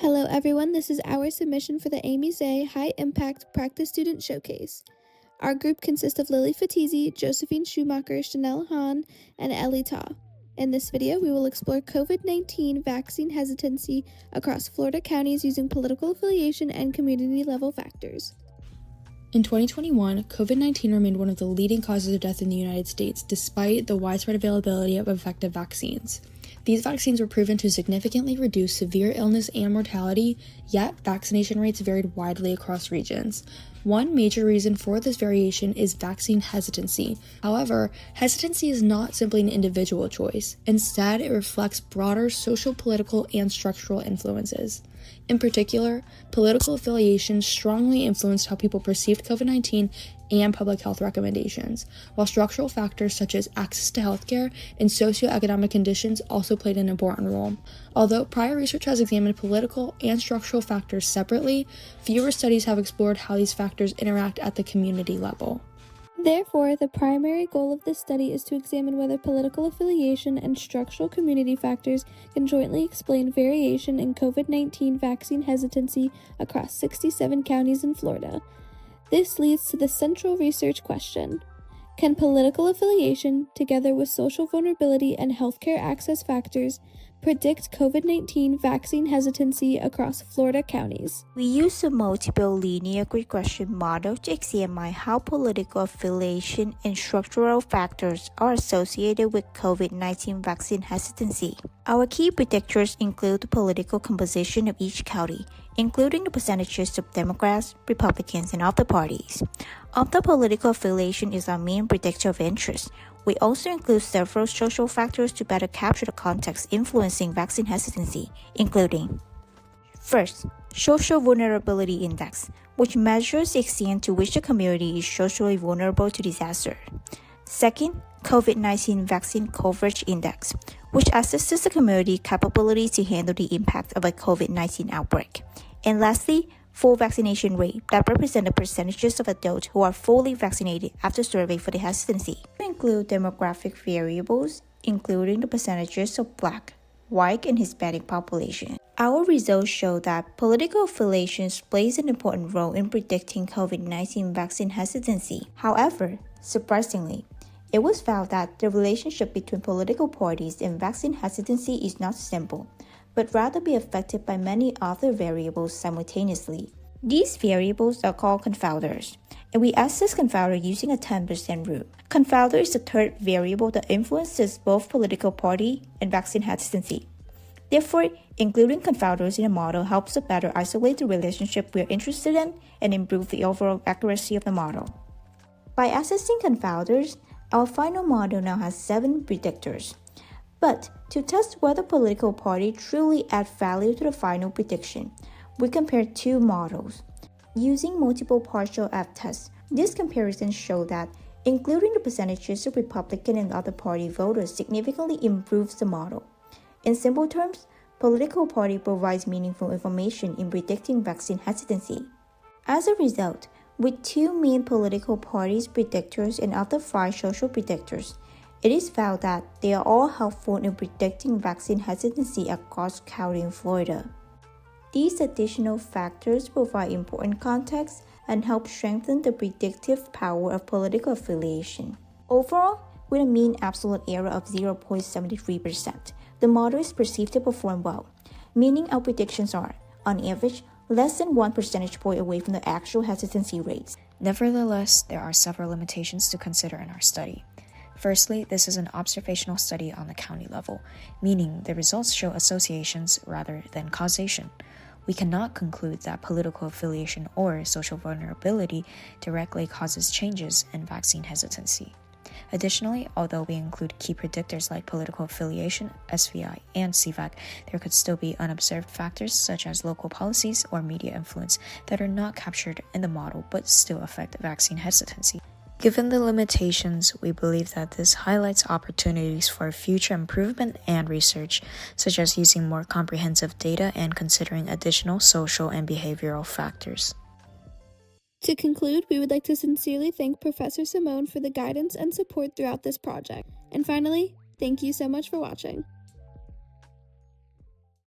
Hello everyone, this is our submission for the Amy Zay High Impact Practice Student Showcase. Our group consists of Lilly Fattizzi, Josephine Schumacher, Shanelle Han, and Elli Ta. In this video, we will explore COVID-19 vaccine hesitancy across Florida counties using political affiliation and community-level factors. In 2021, COVID-19 remained one of the leading causes of death in the United States, despite the widespread availability of effective vaccines. These vaccines were proven to significantly reduce severe illness and mortality, yet vaccination rates varied widely across regions. One major reason for this variation is vaccine hesitancy. However, hesitancy is not simply an individual choice. Instead, it reflects broader social, political, and structural influences. In particular, political affiliation strongly influenced how people perceived COVID-19 and public health recommendations, while structural factors such as access to healthcare and socioeconomic conditions also played an important role. Although prior research has examined political and structural factors separately, fewer studies have explored how these factors interact at the community level. Therefore, the primary goal of this study is to examine whether political affiliation and structural community factors can jointly explain variation in COVID-19 vaccine hesitancy across 67 counties in Florida. This leads to the central research question: can political affiliation, together with social vulnerability and healthcare access factors, predict COVID-19 vaccine hesitancy across Florida counties? We use a multiple linear regression model to examine how political affiliation and structural factors are associated with COVID-19 vaccine hesitancy. Our key predictors include the political composition of each county, including the percentages of Democrats, Republicans, and other parties. Although political affiliation is our main predictor of interest, we also include several social factors to better capture the context influencing vaccine hesitancy, including: first, Social Vulnerability Index, which measures the extent to which the community is socially vulnerable to disaster. Second, COVID-19 Vaccine Coverage Index, which assesses the community's capability to handle the impact of a COVID-19 outbreak. And lastly, full vaccination rate, that represent the percentages of adults who are fully vaccinated after survey for the hesitancy. We include demographic variables, including the percentages of Black, White, and Hispanic population. Our results show that political affiliations plays an important role in predicting COVID-19 vaccine hesitancy. However, surprisingly, it was found that the relationship between political parties and vaccine hesitancy is not simple, but rather be affected by many other variables simultaneously. These variables are called confounders, and we assess confounder using a 10% rule. Confounder is the third variable that influences both political party and vaccine hesitancy. Therefore, including confounders in a model helps to better isolate the relationship we are interested in and improve the overall accuracy of the model. By assessing confounders, our final model now has 7 predictors. But to test whether political party truly add value to the final prediction, we compared 2 models. Using multiple partial f-tests, this comparison showed that including the percentages of Republican and other party voters significantly improves the model. In simple terms, political party provides meaningful information in predicting vaccine hesitancy. As a result, with 2 main political parties predictors and other 5 social predictors, it is found that they are all helpful in predicting vaccine hesitancy across counties in Florida. These additional factors provide important context and help strengthen the predictive power of political affiliation. Overall, with a mean absolute error of 0.73%, the model is perceived to perform well, meaning our predictions are, on average, less than 1 percentage point away from the actual hesitancy rates. Nevertheless, there are several limitations to consider in our study. Firstly, this is an observational study on the county level, meaning the results show associations rather than causation. We cannot conclude that political affiliation or social vulnerability directly causes changes in vaccine hesitancy. Additionally, although we include key predictors like political affiliation, SVI, and CVAC, there could still be unobserved factors such as local policies or media influence that are not captured in the model but still affect vaccine hesitancy. Given the limitations, we believe that this highlights opportunities for future improvement and research, such as using more comprehensive data and considering additional social and behavioral factors. To conclude, we would like to sincerely thank Professor Simone for the guidance and support throughout this project. And finally, thank you so much for watching.